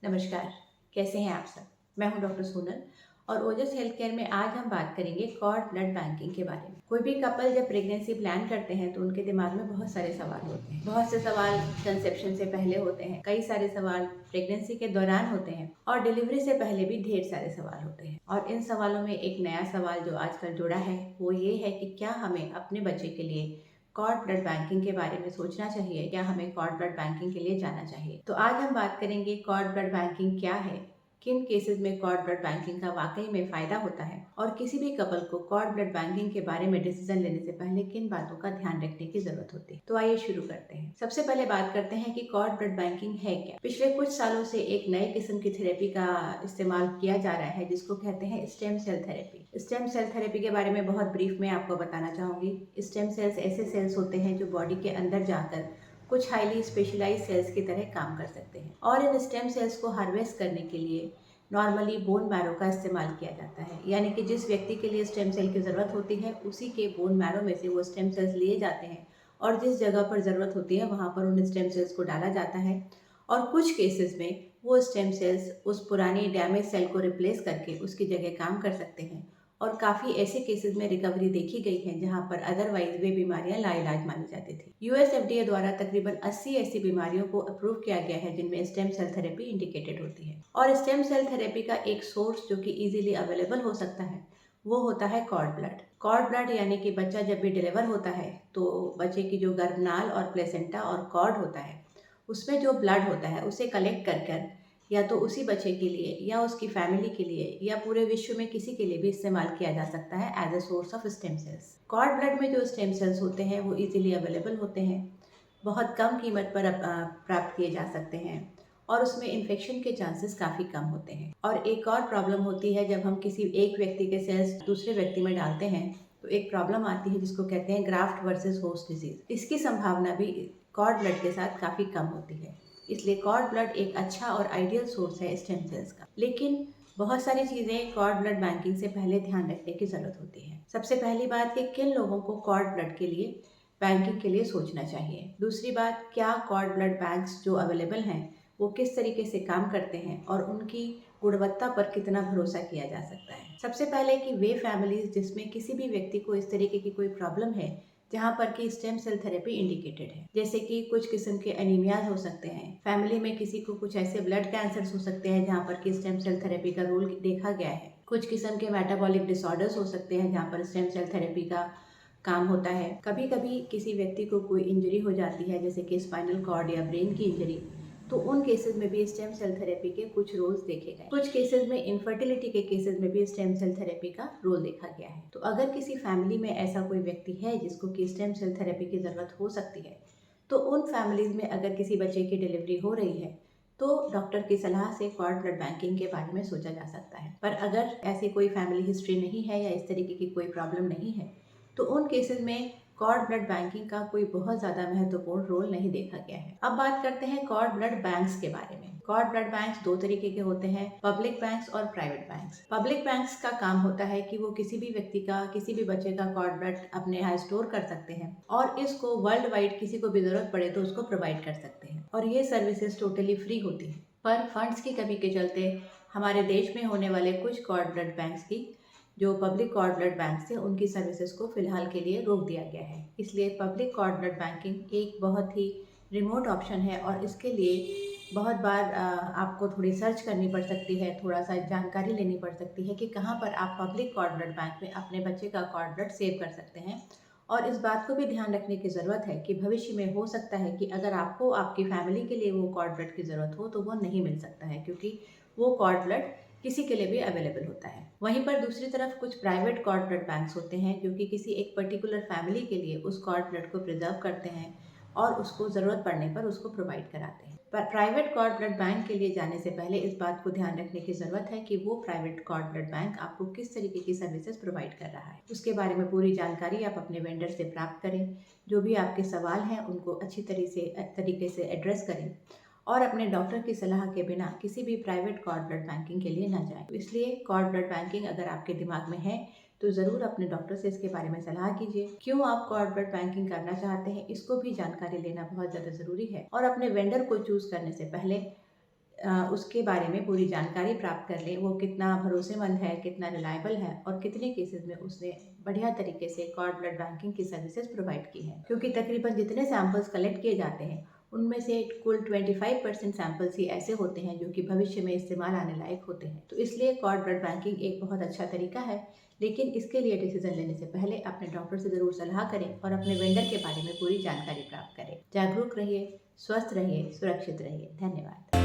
नमस्कार, कैसे हैं आप सब? मैं हूं डॉक्टर सोनल और ओजस हेल्थ केयर में आज हम बात करेंगे कॉर्ड ब्लड बैंकिंग के बारे में। कोई भी कपल जब प्रेगनेंसी प्लान करते हैं तो उनके दिमाग में बहुत सारे सवाल होते हैं। बहुत से सवाल कंसेप्शन से पहले होते हैं, कई सारे सवाल प्रेगनेंसी के दौरान होते हैं और डिलीवरी से पहले भी ढेर सारे सवाल होते हैं। और इन सवालों में एक नया सवाल जो आजकल जुड़ा है वो ये है कि क्या हमें अपने बच्चे के लिए कॉर्ड ब्लड बैंकिंग के बारे में सोचना चाहिए या हमें कॉर्ड ब्लड बैंकिंग के लिए जाना चाहिए। तो आज हम बात करेंगे कॉर्ड ब्लड बैंकिंग क्या है, किन केसेस में कॉर्ड ब्लड बैंकिंग का वाकई में फायदा होता है और किसी भी कपल को कॉर्ड ब्लड बैंकिंग के बारे में डिसीजन लेने से पहले किन बातों का ध्यान रखने की जरूरत होती है। तो आइए शुरू करते हैं। सबसे पहले बात करते हैं कि कॉर्ड ब्लड बैंकिंग है क्या। पिछले कुछ सालों से एक नए किस्म की थेरेपी का इस्तेमाल किया जा रहा है जिसको कहते हैं stem cell therapy. Stem cell therapy के बारे में बहुत ब्रीफ में आपको बताना चाहूंगी। स्टेम सेल्स ऐसे सेल्स होते हैं जो बॉडी के अंदर जाकर कुछ हाईली स्पेशलाइज सेल्स की तरह काम कर सकते हैं और इन स्टेम सेल्स को हार्वेस्ट करने के लिए नॉर्मली बोन मैरो का इस्तेमाल किया जाता है। यानी कि जिस व्यक्ति के लिए स्टेम सेल की ज़रूरत होती है उसी के बोन मैरो में से वो स्टेम सेल्स लिए जाते हैं और जिस जगह पर ज़रूरत होती है वहाँ पर उन स्टेम सेल्स को डाला जाता है और कुछ केसेस में वो स्टेम सेल्स उस पुरानी डैमेज सेल को रिप्लेस करके उसकी जगह काम कर सकते हैं और काफ़ी ऐसे केसेस में रिकवरी देखी गई है जहां पर अदरवाइज वे बीमारियां लाइलाज मानी जाती थी। यूएस एफडीए द्वारा तकरीबन 80 ऐसी बीमारियों को अप्रूव किया गया है जिनमें स्टेम सेल थेरेपी इंडिकेटेड होती है। और स्टेम सेल थेरेपी का एक सोर्स जो कि इजीली अवेलेबल हो सकता है वो होता है कॉर्ड ब्लड। कॉर्ड ब्लड यानी कि बच्चा जब भी डिलीवर होता है तो बच्चे की जो गर्भनाल और प्लेसेंटा और कॉर्ड होता है उसमें जो ब्लड होता है उसे कलेक्ट कर कर या तो उसी बच्चे के लिए या उसकी फैमिली के लिए या पूरे विश्व में किसी के लिए भी इस्तेमाल किया जा सकता है as a source of stem cells. Cord blood में जो स्टेम सेल्स होते हैं वो इजीली अवेलेबल होते हैं, बहुत कम कीमत पर प्राप्त किए जा सकते हैं और उसमें इन्फेक्शन के चांसेस काफ़ी कम होते हैं। और एक और प्रॉब्लम होती है जब हम किसी एक व्यक्ति के सेल्स दूसरे व्यक्ति में डालते हैं तो एक प्रॉब्लम आती है जिसको कहते हैं ग्राफ्ट वर्सेस होस्ट डिजीज। इसकी संभावना भी कॉर्ड ब्लड के साथ काफ़ी कम होती है, इसलिए कॉर्ड ब्लड एक अच्छा और आइडियल सोर्स है स्टेम सेल्स का। लेकिन बहुत सारी चीज़ें कॉर्ड ब्लड बैंकिंग से पहले ध्यान रखने की ज़रूरत होती है। सबसे पहली बात कि किन लोगों को कॉर्ड ब्लड के लिए बैंकिंग के लिए सोचना चाहिए। दूसरी बात, क्या कॉर्ड ब्लड बैंक्स जो अवेलेबल हैं वो किस तरीके से काम करते हैं और उनकी गुणवत्ता पर कितना भरोसा किया जा सकता है। सबसे पहले कि वे फैमिलीज जिसमें किसी भी व्यक्ति को इस तरीके की कोई प्रॉब्लम है जहाँ पर कि स्टेम सेल थेरेपी इंडिकेटेड है, जैसे कि कुछ किस्म के एनीमियाज हो सकते हैं, फैमिली में किसी को कुछ ऐसे ब्लड कैंसर्स हो सकते हैं जहाँ पर कि स्टेम सेल थेरेपी का रोल देखा गया है, कुछ किस्म के मेटाबॉलिक डिसऑर्डर्स हो सकते हैं जहाँ पर स्टेम सेल थेरेपी का काम होता है। कभी कभी किसी व्यक्ति को कोई इंजरी हो जाती है जैसे कि स्पाइनल कॉर्ड या ब्रेन की इंजरी, तो उन केसेस में भी स्टेम सेल थेरेपी के कुछ रोल्स देखे गए। कुछ केसेस में इनफर्टिलिटी के केसेस में भी स्टेम सेल थेरेपी का रोल देखा गया है। तो अगर किसी फैमिली में ऐसा कोई व्यक्ति है जिसको कि स्टेम सेल थेरेपी की ज़रूरत हो सकती है तो उन फैमिलीज में अगर किसी बच्चे की डिलीवरी हो रही है तो डॉक्टर की सलाह से कॉर्ड ब्लड बैंकिंग के बारे में सोचा जा सकता है। पर अगर ऐसी कोई फैमिली हिस्ट्री नहीं है या इस तरीके की कोई प्रॉब्लम नहीं है तो उन केसेस में कॉर्ड ब्लड बैंकिंग का कोई बहुत ज़्यादा महत्वपूर्ण रोल नहीं देखा गया है। अब बात करते हैं कॉर्ड ब्लड बैंक्स के बारे में। कॉर्ड ब्लड बैंक्स दो तरीके के होते हैं, पब्लिक बैंक्स और प्राइवेट बैंक्स। पब्लिक बैंक्स का काम होता है कि वो किसी भी व्यक्ति का, किसी भी बच्चे का कॉर्ड ब्लड अपने यहाँ स्टोर कर सकते हैं और इसको वर्ल्ड वाइड किसी को भी जरूरत पड़े तो उसको प्रोवाइड कर सकते हैं और ये सर्विसेज टोटली फ्री होती है। पर फंड्स की कमी के चलते हमारे देश में होने वाले कुछ कॉर्ड ब्लड बैंक्स की, जो पब्लिक कॉर्ड ब्लड बैंक थे, उनकी सर्विसेज को फिलहाल के लिए रोक दिया गया है। इसलिए पब्लिक कॉर्ड ब्लड बैंकिंग एक बहुत ही रिमोट ऑप्शन है और इसके लिए बहुत बार आपको थोड़ी सर्च करनी पड़ सकती है, थोड़ा सा जानकारी लेनी पड़ सकती है कि कहाँ पर आप पब्लिक कॉर्ड ब्लड बैंक में अपने बच्चे का कॉर्ड ब्लड सेव कर सकते हैं। और इस बात को भी ध्यान रखने की ज़रूरत है कि भविष्य में हो सकता है कि अगर आपको आपकी फैमिली के लिए वो कॉर्ड ब्लड की ज़रूरत हो तो वो नहीं मिल सकता है, क्योंकि वो कॉर्ड ब्लड किसी के लिए भी अवेलेबल होता है। वहीं पर दूसरी तरफ कुछ प्राइवेट कॉर्ड ब्लड बैंक्स होते हैं जो कि किसी एक पर्टिकुलर फैमिली के लिए उस कॉर्ड ब्लड को प्रिजर्व करते हैं और उसको ज़रूरत पड़ने पर उसको प्रोवाइड कराते हैं। पर प्राइवेट कॉर्ड ब्लड बैंक के लिए जाने से पहले इस बात को ध्यान रखने की ज़रूरत है कि वो प्राइवेट कॉर्ड ब्लड बैंक आपको किस तरीके की सर्विसेज प्रोवाइड कर रहा है। उसके बारे में पूरी जानकारी आप अपने वेंडर से प्राप्त करें, जो भी आपके सवाल हैं उनको अच्छी तरीके से एड्रेस करें और अपने डॉक्टर की सलाह के बिना किसी भी प्राइवेट कॉर्ड ब्लड बैंकिंग के लिए न जाएं। तो इसलिए कॉर्ड ब्लड बैंकिंग अगर आपके दिमाग में है तो ज़रूर अपने डॉक्टर से इसके बारे में सलाह कीजिए। क्यों आप कॉर्ड ब्लड बैंकिंग करना चाहते हैं इसको भी जानकारी लेना बहुत ज़्यादा ज़रूरी है और अपने वेंडर को चूज़ करने से पहले उसके बारे में पूरी जानकारी प्राप्त कर लें, वो कितना भरोसेमंद है, कितना रिलायबल है और कितने केसेस में उसने बढ़िया तरीके से कॉर्ड ब्लड बैंकिंग की सर्विसेज प्रोवाइड की है। क्योंकि तकरीबन जितने सैंपल्स कलेक्ट किए जाते हैं उनमें से कुल 25% सैंपल्स ही ऐसे होते हैं जो कि भविष्य में इस्तेमाल आने लायक होते हैं। तो इसलिए कॉर्ड ब्लड बैंकिंग एक बहुत अच्छा तरीका है, लेकिन इसके लिए डिसीजन लेने से पहले अपने डॉक्टर से ज़रूर सलाह करें और अपने वेंडर के बारे में पूरी जानकारी प्राप्त करें। जागरूक रहिए, स्वस्थ रहिए, सुरक्षित रहिए। धन्यवाद।